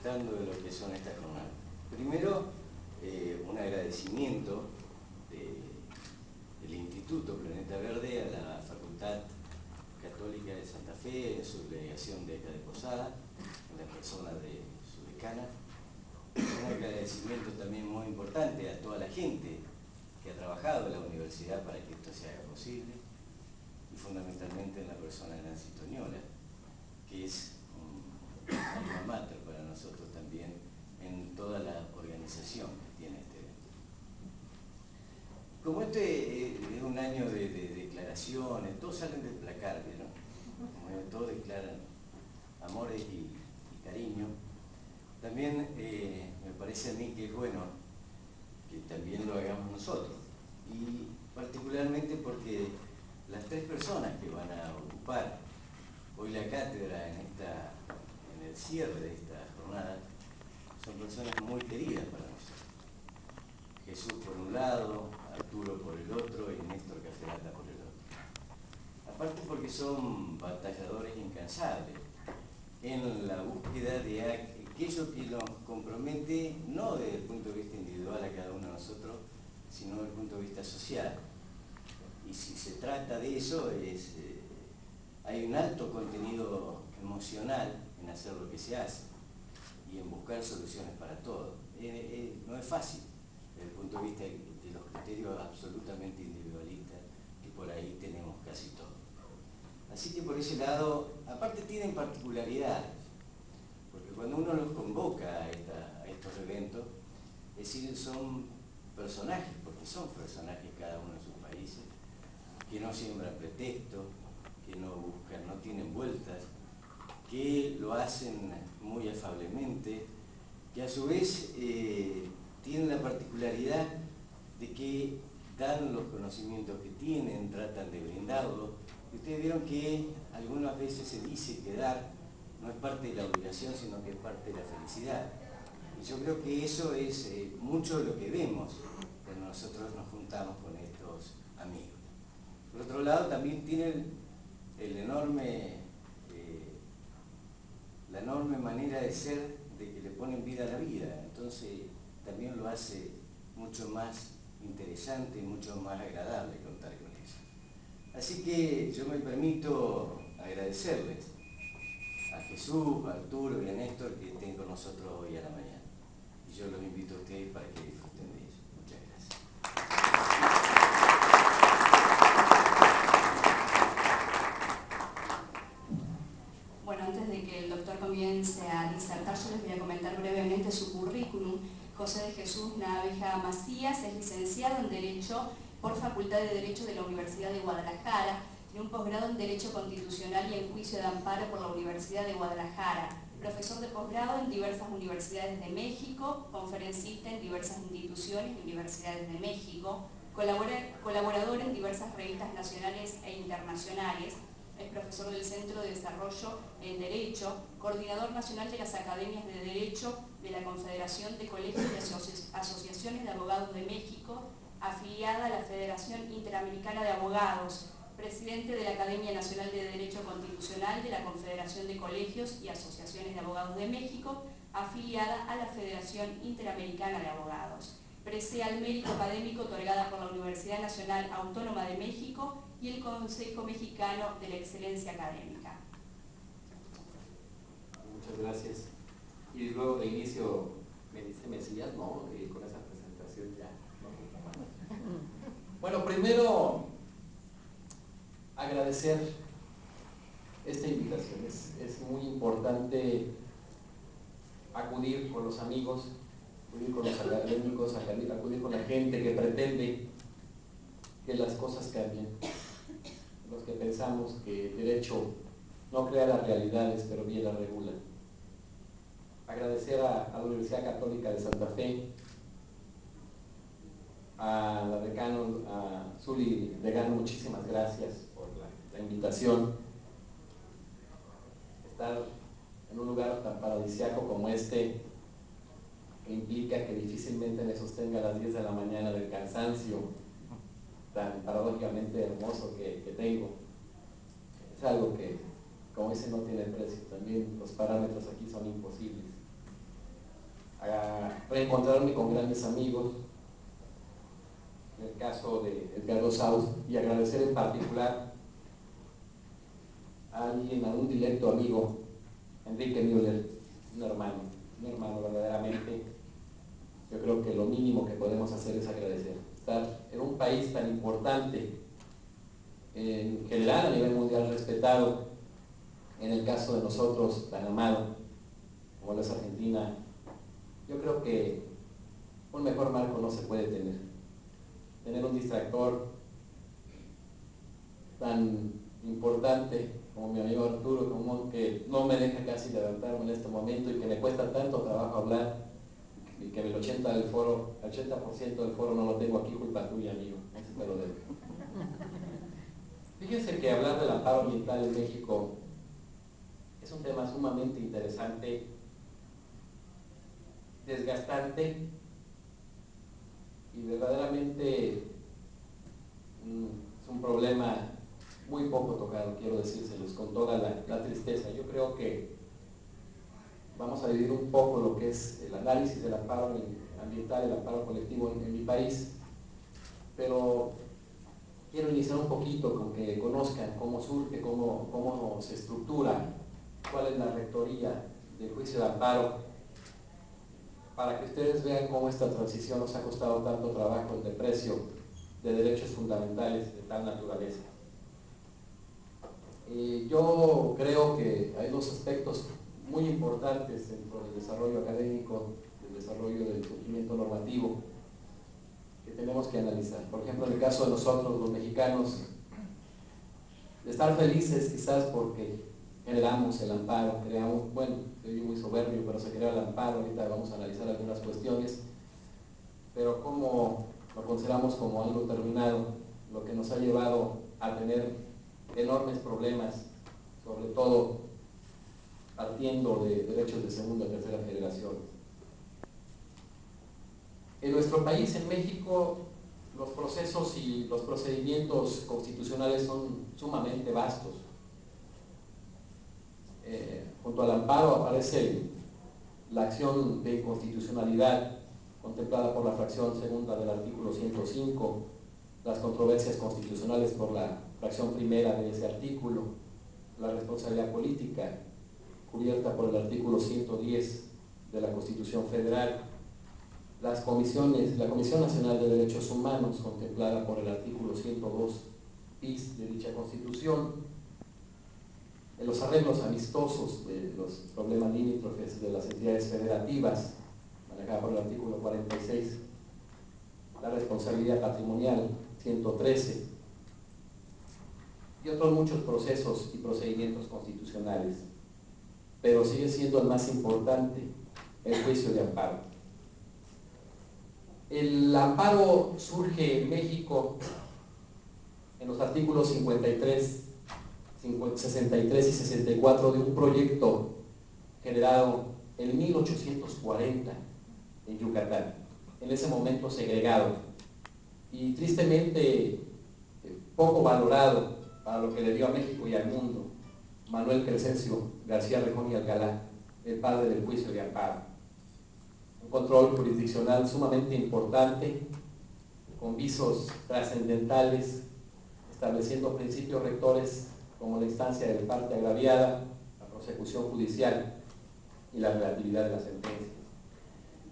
disfrutando de lo que son estas jornadas. Primero, un agradecimiento del Instituto Planeta Verde a la Facultad Católica de Santa Fe, en su delegación de acá de Posada, en la persona de su decana. Un agradecimiento también muy importante a toda la gente que ha trabajado en la universidad para que esto se haga posible, y fundamentalmente en la persona de Nancy Toñola, que es un alma mater para nosotros también en toda la organización que tiene este evento. Como este es un año de declaraciones, todos salen del placar, ¿vieron? Todos declaran amores y cariño. También me parece a mí que es bueno que también lo hagamos nosotros, y particularmente porque las tres personas que van a ocupar hoy la cátedra en el cierre de esta jornada son personas muy queridas para nosotros. Jesús por un lado, Arturo por el otro y Néstor Caferata por el otro. Aparte porque son batalladores incansables en la búsqueda de aquello que nos compromete, no desde el punto de vista individual a cada uno de nosotros, sino desde el punto de vista social. Y si se trata de eso, hay un alto contenido emocional en hacer lo que se hace y en buscar soluciones para todo. No es fácil desde el punto de vista de los criterios absolutamente individualistas que por ahí tenemos casi todos. Así que por ese lado, aparte tienen particularidades, porque cuando uno los convoca a estos eventos, es decir, son personajes, porque son personajes cada uno de sus países, que no siembran pretextos, que no buscan, no tienen vueltas, que lo hacen muy afablemente, que a su vez tienen la particularidad de que dan los conocimientos que tienen, tratan de brindarlos. Y ustedes vieron que algunas veces se dice que dar no es parte de la obligación, sino que es parte de la felicidad. Y yo creo que eso es mucho de lo que vemos cuando nosotros nos juntamos con estos amigos. Por otro lado, también tienen la enorme manera de ser, de que le ponen vida a la vida. Entonces, también lo hace mucho más interesante y mucho más agradable contar con eso. Así que yo me permito agradecerles a Jesús, a Arturo y a Néstor que estén con nosotros hoy a la mañana. Y yo los invito a ustedes para que disfruten de eso. Muchas gracias. Bueno, antes de que el doctor comience a disertar, yo les voy a comentar brevemente su currículum. José de Jesús Naveja Macías es licenciado en Derecho por Facultad de Derecho de la Universidad de Guadalajara. Tiene un posgrado en Derecho Constitucional y en Juicio de Amparo por la Universidad de Guadalajara. Profesor de posgrado en diversas universidades de México, conferencista en diversas instituciones y universidades de México, colaborador en diversas revistas nacionales e internacionales. Es profesor del Centro de Desarrollo en Derecho, coordinador nacional de las Academias de Derecho de la Confederación de Colegios y Asociaciones de Abogados de México, afiliada a la Federación Interamericana de Abogados, presidente de la Academia Nacional de Derecho Constitucional de la Confederación de Colegios y Asociaciones de Abogados de México, afiliada a la Federación Interamericana de Abogados. Presea al mérito académico otorgada por la Universidad Nacional Autónoma de México y el Consejo Mexicano de la Excelencia Académica. Muchas gracias. Y luego de inicio me dice Mesías, ¿no? Con esa presentación ya. Bueno, primero agradecer esta invitación. Es muy importante acudir con los amigos, acudir con los académicos, acudir con la gente que pretende que las cosas cambien. Los que pensamos que el derecho no crea las realidades, pero bien las regula. Agradecer a la Universidad Católica de Santa Fe, a la decano, a Zuli Legano, muchísimas gracias por la invitación. Estar en un lugar tan paradisíaco como este, que implica que difícilmente me sostenga a las 10 de la mañana del cansancio tan paradójicamente hermoso que tengo, es algo que, como dicen, no tiene precio. También los parámetros aquí son imposibles. a reencontrarme con grandes amigos, en el caso de Edgardo Sauz, y agradecer en particular a alguien, a un directo amigo, Enrique Müller, un hermano verdaderamente. Yo creo que lo mínimo que podemos hacer es agradecer. Estar en un país tan importante, en general a nivel mundial respetado, en el caso de nosotros tan amado como lo es Argentina, yo creo que un mejor marco no se puede tener. Tener un distractor tan importante como mi amigo Arturo, como que no me deja casi levantarme en este momento y que me cuesta tanto trabajo hablar, y que el 80% del foro no lo tengo aquí, culpa tuya, amigo, eso te lo debo. Fíjense que hablar del amparo ambiental en México es un tema sumamente interesante, desgastante y verdaderamente es un problema muy poco tocado, quiero decírselos con toda la tristeza. Yo creo que vamos a dividir un poco lo que es el análisis del amparo ambiental, el amparo colectivo en mi país, pero quiero iniciar un poquito con que conozcan cómo surge, cómo se estructura, cuál es la rectoría del juicio de amparo, para que ustedes vean cómo esta transición nos ha costado tanto trabajo en desprecio de derechos fundamentales de tal naturaleza. Yo creo que hay dos aspectos muy importantes dentro del desarrollo académico, del desarrollo del cumplimiento normativo, que tenemos que analizar. Por ejemplo, en el caso de nosotros, los mexicanos, de estar felices quizás porque generamos el amparo, creamos, bueno, soy muy soberbio, pero se creó el amparo, ahorita vamos a analizar algunas cuestiones, pero cómo lo consideramos como algo terminado, lo que nos ha llevado a tener enormes problemas, sobre todo partiendo de derechos de segunda o tercera generación. En nuestro país, en México, los procesos y los procedimientos constitucionales son sumamente vastos. Junto al amparo aparece la acción de inconstitucionalidad contemplada por la fracción segunda del artículo 105, las controversias constitucionales por la fracción primera de ese artículo, la responsabilidad política cubierta por el artículo 110 de la Constitución Federal, las comisiones, la Comisión Nacional de Derechos Humanos contemplada por el artículo 102 bis de dicha Constitución, los arreglos amistosos de los problemas limítrofes de las entidades federativas manejada por el artículo 46, la responsabilidad patrimonial 113 y otros muchos procesos y procedimientos constitucionales, pero sigue siendo el más importante el juicio de amparo. El amparo surge en México en los artículos 53, 63 y 64 de un proyecto generado en 1840 en Yucatán, en ese momento segregado y tristemente poco valorado para lo que le dio a México y al mundo Manuel Crescencio García Rejón y Alcalá, el padre del juicio de amparo. Un control jurisdiccional sumamente importante, con visos trascendentales, estableciendo principios rectores como la instancia de parte agraviada, la prosecución judicial y la relatividad de la sentencia.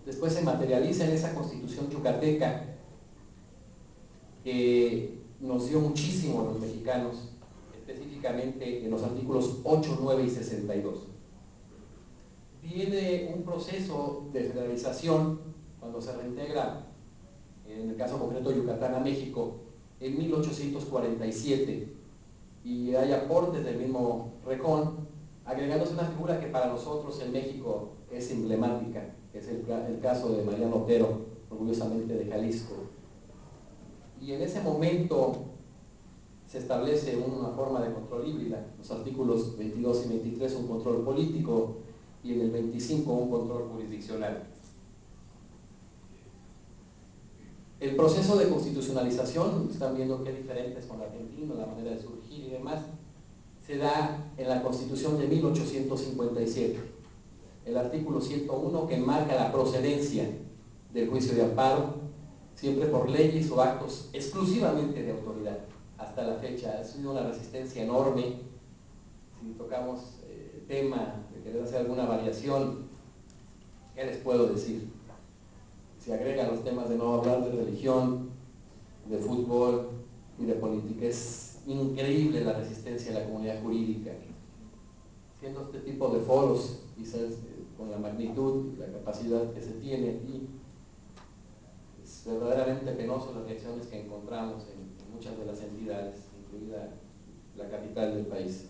Después se materializa en esa Constitución yucateca que nos dio muchísimo a los mexicanos, específicamente en los artículos 8, 9 y 62. Viene un proceso de federalización cuando se reintegra, en el caso concreto Yucatán, a México en 1847, y hay aportes del mismo Rejón, agregándose una figura que para nosotros en México es emblemática, que es el caso de Mariano Otero, orgullosamente de Jalisco. Y en ese momento se establece una forma de control híbrida, los artículos 22 y 23 un control político y en el 25 un control jurisdiccional. El proceso de constitucionalización, están viendo qué diferentes con la Argentina, la manera de surgir y demás, se da en la Constitución de 1857. el artículo 101 que marca la procedencia del juicio de amparo, siempre por leyes o actos exclusivamente de autoridad. Hasta la fecha ha sido una resistencia enorme. Si tocamos el tema de querer hacer alguna variación, ¿qué les puedo decir? Se agregan los temas de no hablar de religión, de fútbol y de política. Es increíble la resistencia de la comunidad jurídica. Siendo este tipo de foros, quizás con la magnitud y la capacidad que se tiene aquí, es verdaderamente penoso las reacciones que encontramos en muchas de las entidades, incluida la capital del país.